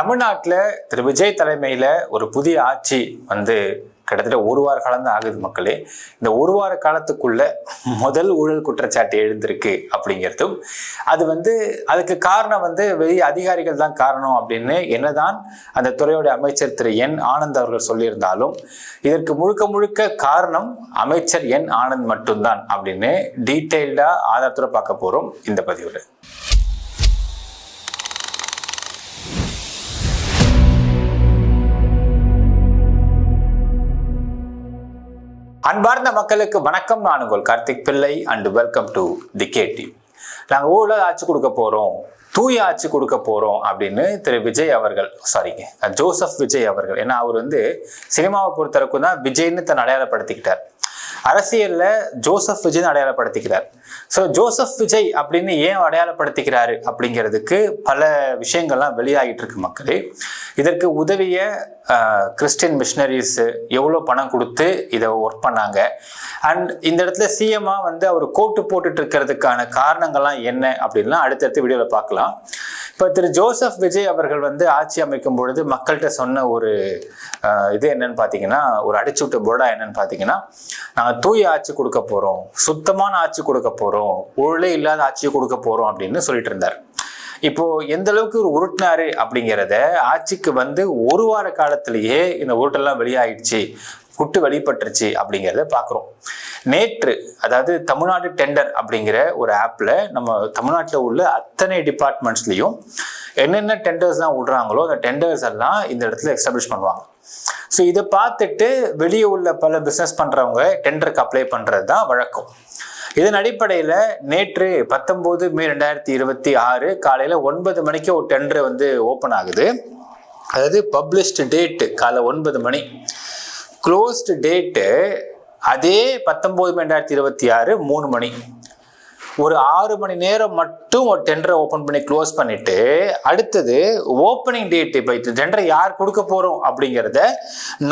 தமிழ்நாட்டில் திரு விஜய் தலைமையில் ஒரு புதிய ஆட்சி வந்து கிட்டத்தட்ட ஒரு வார காலம் தான் ஆகுது மக்களே. இந்த ஒரு வார காலத்துக்குள்ள முதல் ஊழல் குற்றச்சாட்டு எழுந்திருக்கு அப்படிங்கிறதும் அது வந்து அதுக்கு காரணம் வந்து வெளி அதிகாரிகள் தான் காரணம் அப்படின்னு என்னதான் அந்த துறையோட அமைச்சர் திரு என் ஆனந்த் அவர்கள் சொல்லியிருந்தாலும் இதற்கு முழுக்க முழுக்க காரணம் அமைச்சர் என் ஆனந்த் மட்டும்தான் அப்படின்னு டீட்டெயில்டா ஆதாரத்தோட பார்க்க போறோம் இந்த பதிவுல. அன்பார்ந்த மக்களுக்கு வணக்கம். நான் உங்கள் கார்த்திக் பிள்ளை அண்ட் வெல்கம் டு தி கேடி. நாங்கள் ஊழல் ஆட்சி கொடுக்க போறோம், தூய ஆட்சி கொடுக்க போறோம் அப்படின்னு திரு விஜய் அவர்கள், ஜோசப் விஜய் அவர்கள், ஏன்னா அவர் வந்து சினிமாவை பொறுத்தவரைக்கும் தான் விஜய்னு தன் அடையாளப்படுத்திக்கிட்டார். அரசியல்ல ஜோசப் விஜய் அடையாளப்படுத்திக்கிறார். ஸோ ஜோசப் விஜய் அப்படின்னு ஏன் அடையாளப்படுத்திக்கிறாரு அப்படிங்கிறதுக்கு பல விஷயங்கள்லாம் வெளியாகிட்டு இருக்கு மக்களே. இதற்கு உதவிய கிறிஸ்டியன் மிஷனரிஸ் எவ்வளோ பணம் கொடுத்து இதை ஒர்க் பண்ணாங்க, அண்ட் இந்த இடத்துல சிஎம்மா வந்து அவர் கோட்டு போட்டுட்டு இருக்கிறதுக்கான காரணங்கள்லாம் என்ன அப்படின்லாம் அடுத்தடுத்த வீடியோவில் பார்க்கலாம். இப்போ திரு ஜோசப் விஜய் அவர்கள் வந்து ஆட்சி அமைக்கும் பொழுது மக்கள்கிட்ட சொன்ன ஒரு இது என்னன்னு பார்த்தீங்கன்னா, ஒரு அடிச்சு விட்ட போர்டா என்னன்னு பார்த்தீங்கன்னா, நாங்கள் தூய ஆட்சி கொடுக்க போகிறோம், சுத்தமான ஆட்சி கொடுக்க போகிறோம், ஊழலே இல்லாத ஆட்சியை கொடுக்க போகிறோம் அப்படின்னு சொல்லிட்டு இருந்தார். இப்போ எந்த அளவுக்கு ஒரு உருட்டினாரு அப்படிங்கிறத ஆட்சிக்கு வந்து ஒரு வார காலத்திலேயே இந்த உருட்டெல்லாம் வெளியாயிடுச்சு, குட்டு வெளிப்பட்டுருச்சு அப்படிங்கிறத பார்க்குறோம். நேற்று, அதாவது தமிழ்நாடு டெண்டர் அப்படிங்கிற ஒரு ஆப்பில் நம்ம தமிழ்நாட்டில் உள்ள அத்தனை டிபார்ட்மெண்ட்ஸ்லையும் என்னென்ன டெண்டர்ஸ்லாம் விடுறாங்களோ அந்த டெண்டர்ஸ் எல்லாம் இந்த இடத்துல எஸ்டாப்ளிஷ் பண்ணுவாங்க. ஸோ இதை பார்த்துட்டு வெளியே உள்ள பல பிஸ்னஸ் பண்ணுறவங்க டெண்டருக்கு அப்ளை பண்ணுறது தான் வழக்கம். இதன் அடிப்படையில் நேற்று 19 மே 2026 காலையில் 9 மணிக்கு ஒரு டெண்டர் வந்து ஓப்பன் ஆகுது. அதாவது பப்ளிஷ்டு டேட்டு காலை 9 மணி, க்ளோஸ்டு டேட்டு அதே 19 மே 2026 3 மணி. ஒரு 6 மணி நேரம் மட்டும் ஒரு டெண்டரை ஓப்பன் பண்ணி க்ளோஸ் பண்ணிட்டு அடுத்தது ஓப்பனிங் டேட், இப்போ டெண்டரை யார் கொடுக்க போறோம் அப்படிங்கிறத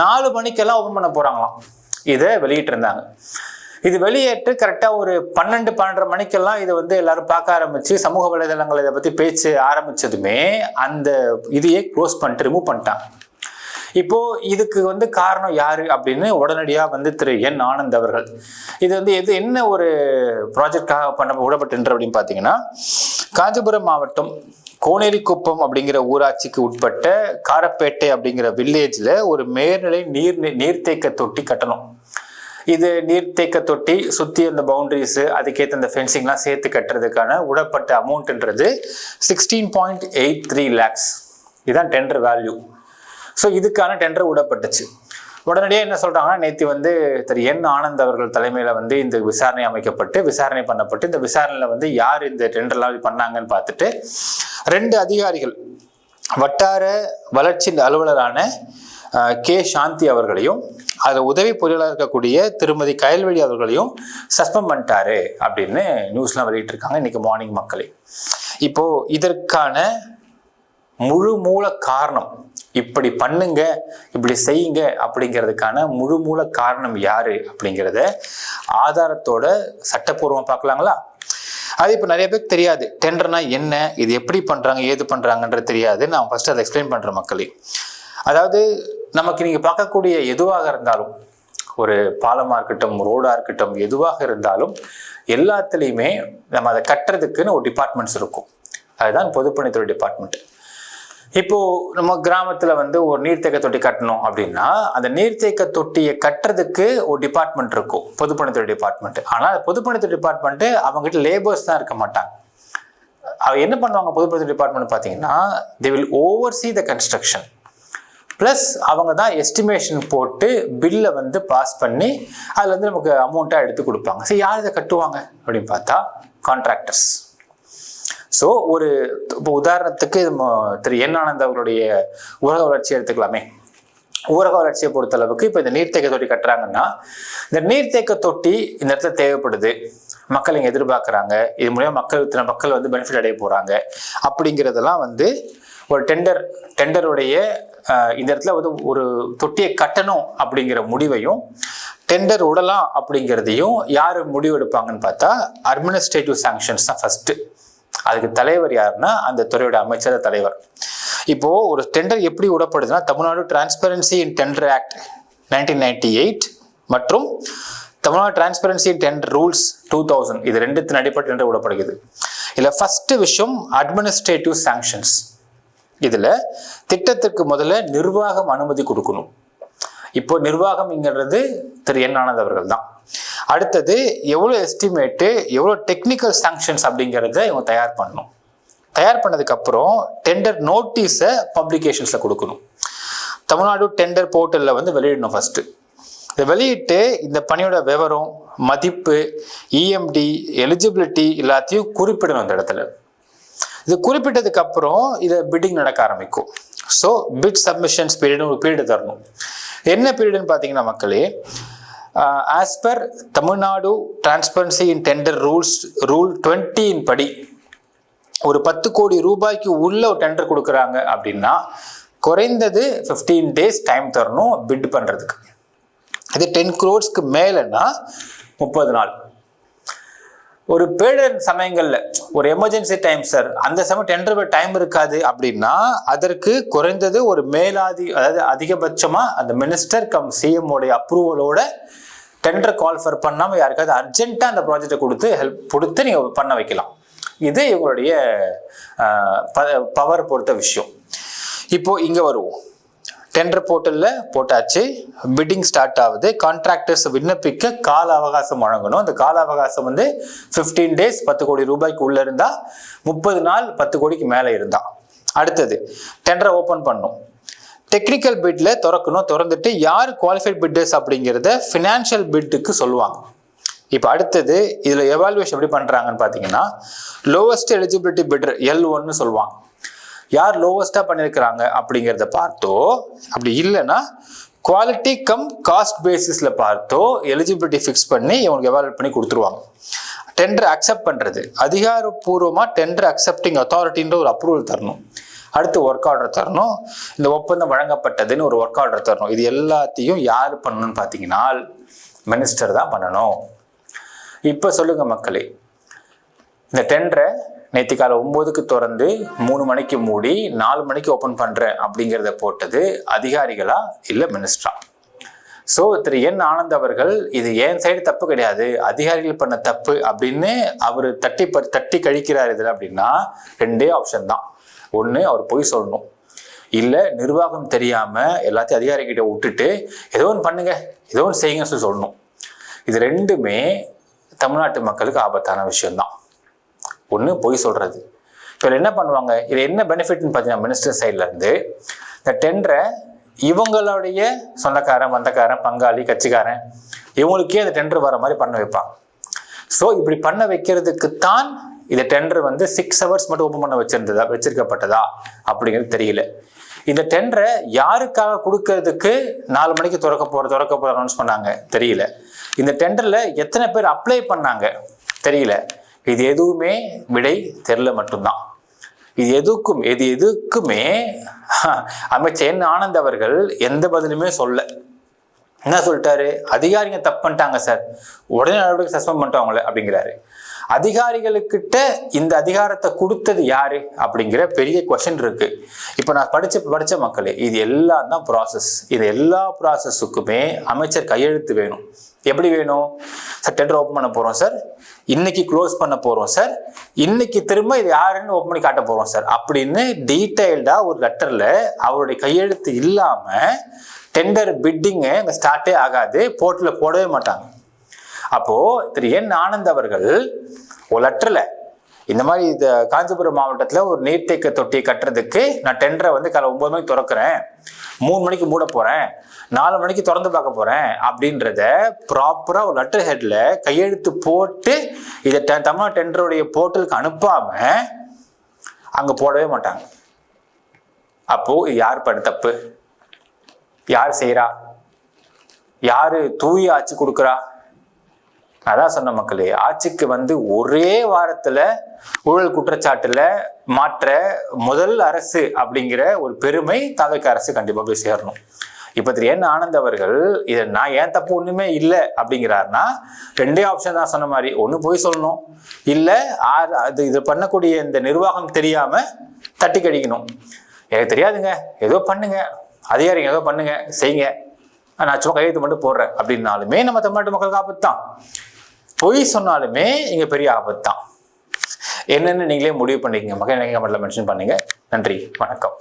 4 மணிக்கெல்லாம் ஓப்பன் பண்ண போறாங்களாம். இதை வெளியிட்டு இருந்தாங்க. இது வெளியேற்று கரெக்டாக ஒரு 12-12:30 மணிக்கெல்லாம் இதை வந்து எல்லாரும் பார்க்க ஆரம்பிச்சு சமூக வலைதளங்கள் இதை பற்றி பேச்சு ஆரம்பிச்சதுமே அந்த இதையே க்ளோஸ் பண்ணிட்டு ரிமூவ் பண்ணிட்டாங்க. இப்போ இதுக்கு வந்து காரணம் யாரு அப்படின்னு உடனடியாக வந்து திரு என் ஆனந்த் அவர்கள், இது வந்து என்ன ஒரு ப்ராஜெக்டாக விடப்பட்டு அப்படின்னு பார்த்தீங்கன்னா, காஞ்சிபுரம் மாவட்டம் கோனேரிக்குப்பம் அப்படிங்கிற ஊராட்சிக்கு உட்பட்ட காரப்பேட்டை அப்படிங்கிற வில்லேஜில் ஒரு மேல்நிலை நீர்த்தேக்க தொட்டி கட்டணும். இது நீர்த்தேக்க தொட்டி சுற்றி அந்த பவுண்டரிஸு அதுக்கேற்ற அந்த ஃபென்சிங்லாம் சேர்த்து கட்டுறதுக்கான விடப்பட்ட அமௌண்ட்ன்றது 16.83 lakhs. இதுதான் டெண்டர் வேல்யூ. ஸோ இதுக்கான டெண்டர் விடப்பட்டுச்சு. உடனடியாக என்ன சொல்கிறாங்கன்னா, நேற்று வந்து திரு என் ஆனந்த் அவர்கள் தலைமையில் வந்து இந்த விசாரணை அமைக்கப்பட்டு விசாரணை பண்ணப்பட்டு இந்த விசாரணையில் வந்து யார் இந்த டெண்டர்லாம் பண்ணாங்கன்னு பார்த்துட்டு 2 அதிகாரிகள், வட்டார வளர்ச்சி அலுவலரான கே சாந்தி அவர்களையும் அதில் உதவி பொறியாளர் இருக்கக்கூடிய திருமதி கயல்வெளி அவர்களையும் சஸ்பெண்ட் பண்ணிட்டாரு அப்படின்னு நியூஸ்லாம் வெளியிட்டிருக்காங்க இன்னைக்கு மார்னிங் மக்களே. இப்போ இதற்கான முழு மூல காரணம், இப்படி பண்ணுங்க இப்படி செய்யுங்க அப்படிங்கிறதுக்கான முழு மூல காரணம் யாரு அப்படிங்கிறத ஆதாரத்தோட சட்டப்பூர்வமா பார்க்கலாங்களா? அது இப்போ நிறைய பேருக்கு தெரியாது. டெண்டர்னா என்ன, இது எப்படி பண்றாங்க, ஏது பண்றாங்கன்றது தெரியாது. நான் ஃபர்ஸ்ட் அதை எக்ஸ்பிளைன் பண்றேன் மக்களே. அதாவது நமக்கு நீங்க பார்க்கக்கூடிய எதுவாக இருந்தாலும், ஒரு பாலமா இருக்கட்டும், ரோடா இருக்கட்டும், எதுவாக இருந்தாலும் எல்லாத்துலேயுமே நம்ம அதை கட்டுறதுக்குன்னு ஒரு டிபார்ட்மெண்ட்ஸ் இருக்கும். அதுதான் பொதுப்பணித்துறை டிபார்ட்மெண்ட். இப்போ நம்ம கிராமத்துல வந்து ஒரு நீர்த்தேக்க தொட்டி கட்டணும் அப்படின்னா அந்த நீர்த்தேக்க தொட்டியை கட்டுறதுக்கு ஒரு டிபார்ட்மெண்ட் இருக்கும், பொதுப்பணித்துறை டிபார்ட்மெண்ட். ஆனால் பொதுப்பணித்துறை டிபார்ட்மெண்ட் அவங்ககிட்ட லேபர்ஸ் தான் இருக்க மாட்டாங்க. என்ன பண்ணுவாங்க பொதுப்பணித்துறை டிபார்ட்மெண்ட் பார்த்தீங்கன்னா, they will oversee the construction. Plus அவங்க தான் எஸ்டிமேஷன் போட்டு பில்லை வந்து பாஸ் பண்ணி அதில் வந்து நமக்கு அமௌண்ட்டாக எடுத்து கொடுப்பாங்க. சரி, யார் இதை கட்டுவாங்க அப்படின்னு பார்த்தா கான்ட்ராக்டர்ஸ். ஸோ ஒரு இப்போ உதாரணத்துக்கு திரு என் ஆனந்த் அவர்களுடைய ஊரக வளர்ச்சி எடுத்துக்கலாமே. ஊரக வளர்ச்சியை பொறுத்தளவுக்கு இப்போ இந்த நீர்த்தேக்க தொட்டி கட்டுறாங்கன்னா இந்த நீர்த்தேக்க தொட்டி இந்த இடத்துல தேவைப்படுது, மக்கள் இங்கே எதிர்பார்க்குறாங்க, இது மூலியம் மக்கள் வந்து பெனிஃபிட் அடைய போகிறாங்க அப்படிங்கிறதெல்லாம் வந்து ஒரு டெண்டருடைய இந்த இடத்துல வந்து ஒரு தொட்டியை கட்டணும் அப்படிங்கிற முடிவையும் டெண்டர் விடலாம் அப்படிங்கிறதையும் யார் முடிவு எடுப்பாங்கன்னு பார்த்தா அட்மினிஸ்ட்ரேட்டிவ் சாங்ஷன்ஸ் தான் ஃபர்ஸ்ட். அதுக்கு தலைவர் யாருன்னா அந்த துறையோட அமைச்சர் தலைவர். இப்போ ஒரு டெண்டர் எப்படி விடப்படுதுன்னா, Tamil Nadu transparency in tender act 1998 மற்றும் Tamil Nadu transparency in tender rules 2000 இது ரெண்டுத்தின் அடிப்படை டெண்டர் விடப்படுகிறது. இதுல ஃபர்ஸ்ட் விஷயம் அட்மினிஸ்ட்ரேட்டிவ் சாங்ஷன்ஸ். இதுல திட்டத்திற்கு முதல்ல நிர்வாகம் அனுமதி கொடுக்கணும். இப்போ நிர்வாகம்ங்கிறது திரு என் ஆனந்த் அவர்கள் தான். அடுத்தது எவ்வளோ எஸ்டிமேட்டு, எவ்வளோ டெக்னிக்கல் சாங்ஷன்ஸ் அப்படிங்கிறத இவங்க தயார் பண்ணணும். தயார் பண்ணதுக்கு அப்புறம் டெண்டர் நோட்டீஸை பப்ளிகேஷன்ஸில் கொடுக்கணும். தமிழ்நாடு டெண்டர் போர்ட்டலில் வந்து வெளியிடணும். ஃபர்ஸ்ட் இதை வெளியிட்டு இந்த பணியோட விவரம், மதிப்பு, இஎம்டி, எலிஜிபிலிட்டி எல்லாத்தையும் குறிப்பிடணும். அந்த இடத்துல இது குறிப்பிட்டதுக்கு அப்புறம் இதை பிட்டிங் நடக்க ஆரம்பிக்கும். ஸோ பிட் சப்மிஷன்ஸ் பீரியட்னு ஒரு பீரியட் தரணும். என்ன பீரியட்னு பார்த்தீங்கன்னா மக்களே, as per Tamil Nadu transparency in tender rule 20 படி ஒரு 10 கோடி ரூபாய்க்கு உள்ள ஒரு டெண்டர் கொடுக்குறாங்க அப்படின்னா குறைந்தது 15 days டைம் தரணும் பிட் பண்ணுறதுக்கு. இது 10 crores மேலேன்னா 30 நாள். ஒரு பேரிடர் சமயங்களில் ஒரு எமர்ஜென்சி டைம் சார், அந்த சமயம் டெண்டர் டைம் இருக்காது அப்படின்னா அதற்கு குறைந்தது ஒரு அதாவது அதிகபட்சமாக அந்த மினிஸ்டர் கம் சிஎம் உடைய அப்ரூவலோட டெண்டர் கால்ஃபர் பண்ணாமல் யாருக்காவது அர்ஜென்ட்டாக அந்த ப்ராஜெக்டை கொடுத்து ஹெல்ப் கொடுத்து நீங்கள் பண்ண வைக்கலாம். இது இவங்களுடைய பவர் பொறுத்த விஷயம். இப்போ இங்கே வருவோம். டெண்டர் போர்ட்டலில் போட்டாச்சு, பிட்டிங் ஸ்டார்ட் ஆகுது. கான்ட்ராக்டர்ஸ் விண்ணப்பிக்க கால அவகாசம் வழங்கணும். அந்த கால அவகாசம் வந்து 15 days 10 கோடி ரூபாய்க்கு உள்ள இருந்தா, 30 நாள் 10 கோடிக்கு மேலே இருந்தா. அடுத்தது டெண்டரை ஓப்பன் பண்ணும். டெக்னிக்கல் பிட்ல திறக்கணும். திறந்துட்டு யார் குவாலிஃபைட் பிட்டர்ஸ் அப்படிங்கிறத ஃபினான்ஷியல் பிட்டுக்கு சொல்லுவாங்க. இப்போ அடுத்தது இதில் எவாலுவேஷன் எப்படி பண்ணுறாங்கன்னு பார்த்தீங்கன்னா, லோவஸ்ட் எலிஜிபிலிட்டி பிட்டர் L1 சொல்லுவாங்க. யார் லோவஸ்டா பண்ணியிருக்கிறாங்க அப்படிங்கிறத பார்த்தோ, அப்படி இல்லைன்னா குவாலிட்டி கம் காஸ்ட் பேசிஸ்ல பார்த்தோ எலிஜிபிலிட்டி ஃபிக்ஸ் பண்ணி இவங்களுக்கு எவாலுவேட் பண்ணி கொடுத்துருவாங்க. டெண்டர் அக்செப்ட் பண்ணுறது, அதிகாரப்பூர்வமாக டெண்டர் அக்செப்டிங் அத்தாரிட்டின்ற ஒரு அப்ரூவல் தரணும். அடுத்து ஒர்க் ஆர்டர் தரணும். இந்த ஒப்பந்தம் வழங்கப்பட்டதுன்னு ஒரு ஒர்க் ஆர்டர் தரணும். இது எல்லாத்தையும் யார் பண்ணணும்னு பார்த்தீங்கன்னா மினிஸ்டர் தான் பண்ணணும். இப்போ சொல்லுங்க மக்களே, இந்த டெண்டரை நேற்று காலை 9க்கு திறந்து 3 மணிக்கு மூடி 4 மணிக்கு ஓப்பன் பண்ணுறேன் அப்படிங்கிறத போட்டது அதிகாரிகளா இல்லை மினிஸ்டரா? ஸோ திரு என் ஆனந்த் அவர்கள் இது என் சைடு தப்பு கிடையாது, அதிகாரிகள் பண்ண தப்பு அப்படின்னு அவர் தட்டி கழிக்கிறார் இதில் அப்படின்னா 2 ஆப்ஷன் தான். ஒன்று, அவர் பொய் சொல்லணும், இல்லை நிர்வாகம் தெரியாமல் எல்லாத்தையும் அதிகாரிகிட்ட விட்டுட்டு ஏதோ ஒன்று பண்ணுங்க, ஏதோ ஒன்று செய்யுங்கன்னு சொல்லணும். இது ரெண்டுமே தமிழ்நாட்டு மக்களுக்கு ஆபத்தான விஷயம்தான். ஒன்று பொய் சொல்கிறது. இப்போ என்ன பண்ணுவாங்க, இது என்ன பெனிஃபிட்னு பார்த்தீங்கன்னா மினிஸ்டர் சைட்லேருந்து இந்த டெண்டரை இவங்களுடைய சொந்தக்காரன், வந்தக்காரன், பங்காளி, கட்சிக்காரன் இவங்களுக்கே அந்த டெண்டர் வர மாதிரி பண்ண வைப்பாங்க. ஸோ இப்படி பண்ண வைக்கிறதுக்குத்தான் இந்த டெண்டர் வந்து 6 hours மட்டும் ஓப்பன் பண்ண வச்சிருக்கப்பட்டதா அப்படிங்கிறது தெரியல. இந்த டெண்டரை யாருக்காக கொடுக்கறதுக்கு 4 மணிக்கு திறக்க போற அனௌன்ஸ் பண்ணாங்க தெரியல. இந்த டெண்டரில் எத்தனை பேர் அப்ளை பண்ணாங்க தெரியல. இது எதுவுமே விடை தெரியல மட்டும்தான். இது எதுக்குமே அமைச்சர் என் ஆனந்த் அவர்கள் எந்த பதிலுமே சொல்ல. என்ன சொல்லிட்டாரு, அதிகாரிங்க தப்பு பண்ணிட்டாங்க சார், உடனே நடவடிக்கை சஸ்பெண்ட் பண்ணிட்டாங்களே அப்படிங்கிறாரு. அதிகாரிகளுக்கிட்ட இந்த அதிகாரத்தை கொடுத்தது யாரு அப்படிங்கிற பெரிய கொஸ்டின் இருக்கு. இப்போ நான் படிச்ச மக்களே, இது எல்லாம் தான் ப்ராசஸ். இது எல்லா ப்ராசஸுக்குமே அமைச்சர் கையெழுத்து வேணும். எப்படி வேணும் சார்? டெண்டர் ஓப்பன் பண்ண போறோம் சார், இன்னைக்கு க்ளோஸ் பண்ண போறோம் சார், இன்னைக்கு திரும்ப இது யாருன்னு ஓப்பன் பண்ணி காட்ட போறோம் சார் அப்படின்னு டீடைல்டா ஒரு லெட்டர்ல அவருடைய கையெழுத்து இல்லாம டெண்டர் பிட்டிங்கு அங்கே ஸ்டார்ட்டே ஆகாது, போர்ட்டில் போடவே மாட்டாங்க. அப்போ திரு என் ஆனந்த் அவர்கள் ஒரு லெட்டர்ல இந்த மாதிரி இந்த காஞ்சிபுரம் மாவட்டத்தில் ஒரு நீர்த்தேக்க தொட்டியை கட்டுறதுக்கு நான் டெண்டரை வந்து காலை 9 மணிக்கு திறக்கிறேன், 3 மணிக்கு மூட போறேன், 4 மணிக்கு திறந்து பார்க்க போறேன் அப்படின்றத ப்ராப்பரா ஒரு லெட்டர் ஹெட்ல கையெழுத்து போட்டு இதை தமிழ்நாடு டெண்டருடைய போர்ட்டலுக்கு அனுப்பாம அங்க போடவே மாட்டாங்க. அப்போ யார் பண்ண தப்பு? யார் செய்யறா? யாரு தூய ஆட்சி கொடுக்குறா? அதான் சொன்ன மக்களே, ஆட்சிக்கு வந்து ஒரே வாரத்துல ஊழல் குற்றச்சாட்டுல மாற்ற முதல் அரசு அப்படிங்கிற ஒரு பெருமை தவிக அரசு கண்டிப்பா போய் சேரணும். இப்ப திரு என் ஆனந்த் அவர்கள் இதை நான் ஏன் தப்பு ஒண்ணுமே இல்லை அப்படிங்கிறாருன்னா 2 ஆப்ஷன் தான் சொன்ன மாதிரி. ஒண்ணு போய் சொல்லணும், இல்ல அது இது பண்ணக்கூடிய இந்த நிர்வாகம் தெரியாம தட்டி கடிக்கணும். எனக்கு தெரியாதுங்க, ஏதோ பண்ணுங்க, அதிகாரிங்க ஏதோ பண்ணுங்க, செய்யுங்க, நான் சும்மா கையெழுத்து மட்டும் போடுறேன் அப்படின்னாலுமே நம்ம தமிழ்நாட்டு மக்களுக்கு ஆபத்து தான். பொய் சொன்னாலுமே இங்க பெரிய ஆபத்து தான். என்னன்னு நீங்களே முடிவு பண்ணிக்கங்க. மக்கள் கமெண்ட்ல மென்ஷன் பண்ணுங்க. நன்றி, வணக்கம்.